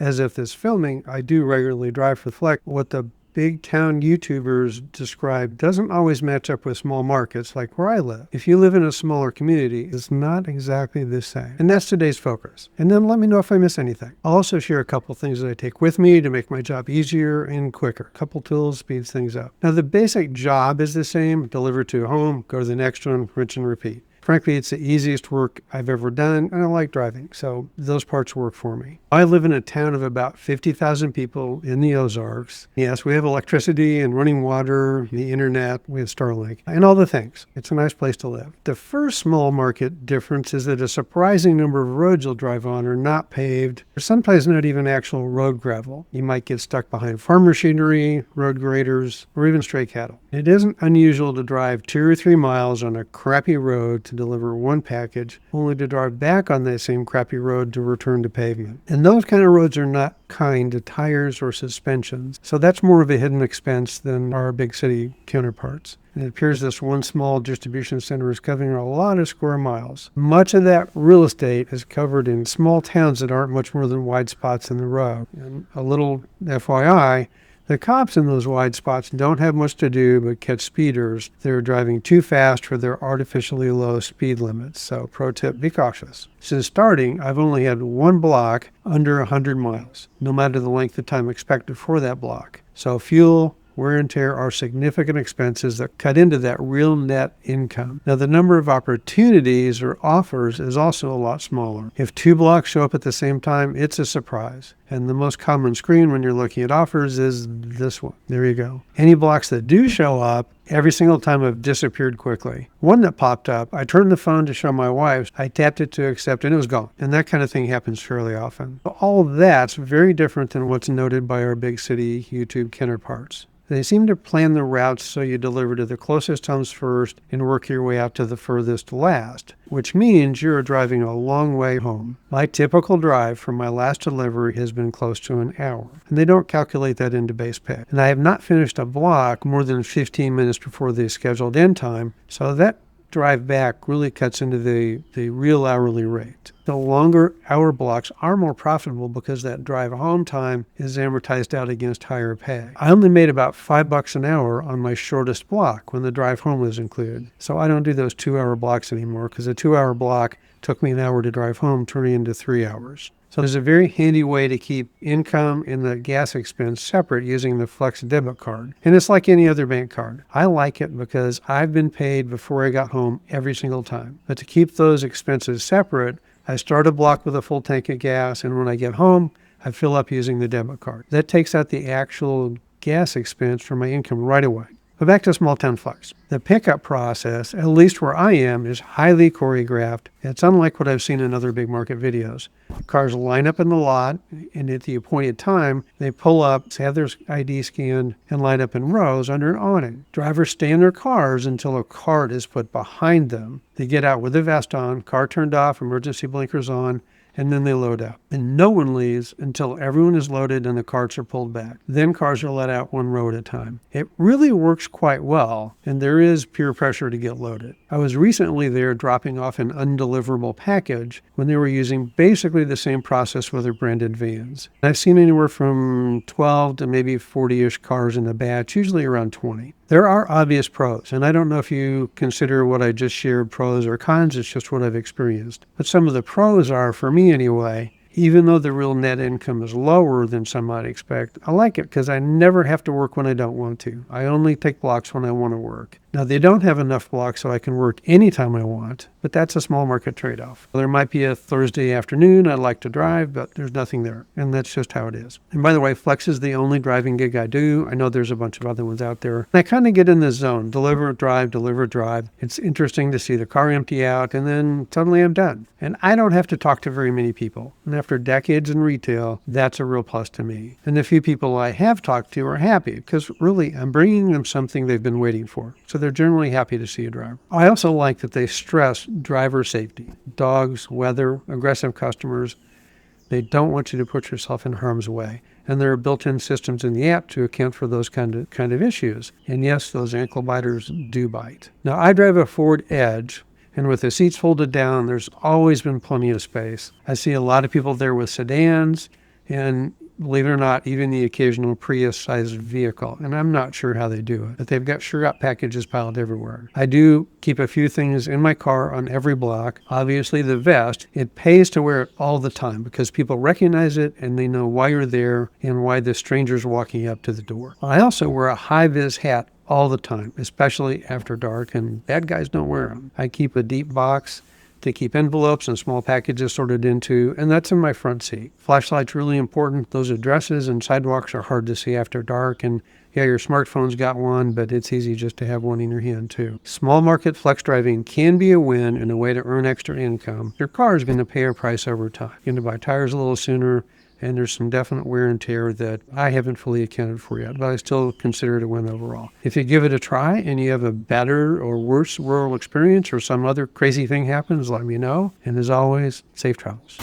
As if this filming, I do regularly drive for Flex. What the big town YouTubers describe doesn't always match up with small markets like where I live. If you live in a smaller community, it's not exactly the same. And that's today's focus. And then let me know if I miss anything. I'll also share a couple things that I take with me to make my job easier and quicker. A couple tools speeds things up. Now the basic job is the same: deliver to home, go to the next one, rinse and repeat. Frankly, it's the easiest work I've ever done, and I like driving, so those parts work for me. I live in a town of about 50,000 people in the Ozarks. Yes, we have electricity and running water, the internet, we have Starlink, and all the things. It's a nice place to live. The first small market difference is that a surprising number of roads you'll drive on are not paved, or sometimes not even actual road gravel. You might get stuck behind farm machinery, road graders, or even stray cattle. It isn't unusual to drive 2 or 3 miles on a crappy road to deliver one package, only to drive back on that same crappy road to return to pavement. And those kind of roads are not kind to tires or suspensions, so that's more of a hidden expense than our big city counterparts. And it appears this one small distribution center is covering a lot of square miles. Much of that real estate is covered in small towns that aren't much more than wide spots in the road. And a little FYI, the cops in those wide spots don't have much to do but catch speeders that are driving too fast for their artificially low speed limits. So pro tip, be cautious. Since starting, I've only had one block under 100 miles, no matter the length of time expected for that block. So fuel, wear and tear are significant expenses that cut into that real net income. Now, the number of opportunities or offers is also a lot smaller. If 2 blocks show up at the same time, it's a surprise. And the most common screen when you're looking at offers is this one. There you go. Any blocks that do show up, every single time have disappeared quickly. One that popped up, I turned the phone to show my wife, I tapped it to accept, and it was gone. And that kind of thing happens fairly often. All of that's very different than what's noted by our big city YouTube counterparts. They seem to plan the routes so you deliver to the closest homes first and work your way out to the furthest last, which means you're driving a long way home. My typical drive from my last delivery has been close to an hour, and they don't calculate that into base pay. And I have not finished a block more than 15 minutes before the scheduled end time, so that drive back really cuts into the real hourly rate. The longer hour blocks are more profitable because that drive home time is amortized out against higher pay. I only made about $5 an hour on my shortest block when the drive home was included. So I don't do those 2-hour blocks anymore because a 2-hour block took me an hour to drive home, turning into 3 hours. So there's a very handy way to keep income and the gas expense separate using the Flex debit card. And it's like any other bank card. I like it because I've been paid before I got home every single time. But to keep those expenses separate, I start a block with a full tank of gas, and when I get home, I fill up using the debit card. That takes out the actual gas expense from my income right away. But back to small town Flex. The pickup process, at least where I am, is highly choreographed. It's unlike what I've seen in other big market videos. Cars line up in the lot, and at the appointed time, they pull up, have their ID scanned, and line up in rows under an awning. Drivers stay in their cars until a cart is put behind them. They get out with a vest on, car turned off, emergency blinkers on, and then they load up. And no one leaves until everyone is loaded and the carts are pulled back. Then cars are let out one row at a time. It really works quite well, and there is peer pressure to get loaded. I was recently there dropping off an undeliverable package when they were using basically the same process with their branded vans. I've seen anywhere from 12 to maybe 40-ish cars in a batch, usually around 20. There are obvious pros, and I don't know if you consider what I just shared pros or cons, it's just what I've experienced. But some of the pros are, for me anyway, even though the real net income is lower than some might expect, I like it because I never have to work when I don't want to. I only take blocks when I want to work. Now, they don't have enough blocks so I can work anytime I want, but that's a small market trade-off. There might be a Thursday afternoon I'd like to drive, but there's nothing there, and that's just how it is. And by the way, Flex is the only driving gig I do. I know there's a bunch of other ones out there. And I kind of get in the zone, deliver, drive, deliver, drive. It's interesting to see the car empty out, and then suddenly I'm done. And I don't have to talk to very many people. And after decades in retail, that's a real plus to me. And the few people I have talked to are happy because really I'm bringing them something they've been waiting for. So they're generally happy to see a driver. I also like that they stress driver safety. Dogs, weather, aggressive customers, they don't want you to put yourself in harm's way. And there are built-in systems in the app to account for those kind of issues. And yes, those ankle biters do bite. Now, I drive a Ford Edge, and with the seats folded down, there's always been plenty of space. I see a lot of people there with sedans, and believe it or not, even the occasional Prius-sized vehicle. And I'm not sure how they do it, but they've got packages piled everywhere. I do keep a few things in my car on every block. Obviously, the vest, it pays to wear it all the time because people recognize it and they know why you're there and why the stranger's walking up to the door. I also wear a high-vis hat all the time, especially after dark, and bad guys don't wear them. I keep a deep box to keep envelopes and small packages sorted into, and that's in my front seat. Flashlight's really important. Those addresses and sidewalks are hard to see after dark, and yeah, your smartphone's got one, but it's easy just to have one in your hand too. Small market flex driving can be a win and a way to earn extra income. Your car is going to pay a price over time. You're going to buy tires a little sooner, and there's some definite wear and tear that I haven't fully accounted for yet, but I still consider it a win overall. If you give it a try and you have a better or worse rural experience or some other crazy thing happens, let me know. And as always, safe travels.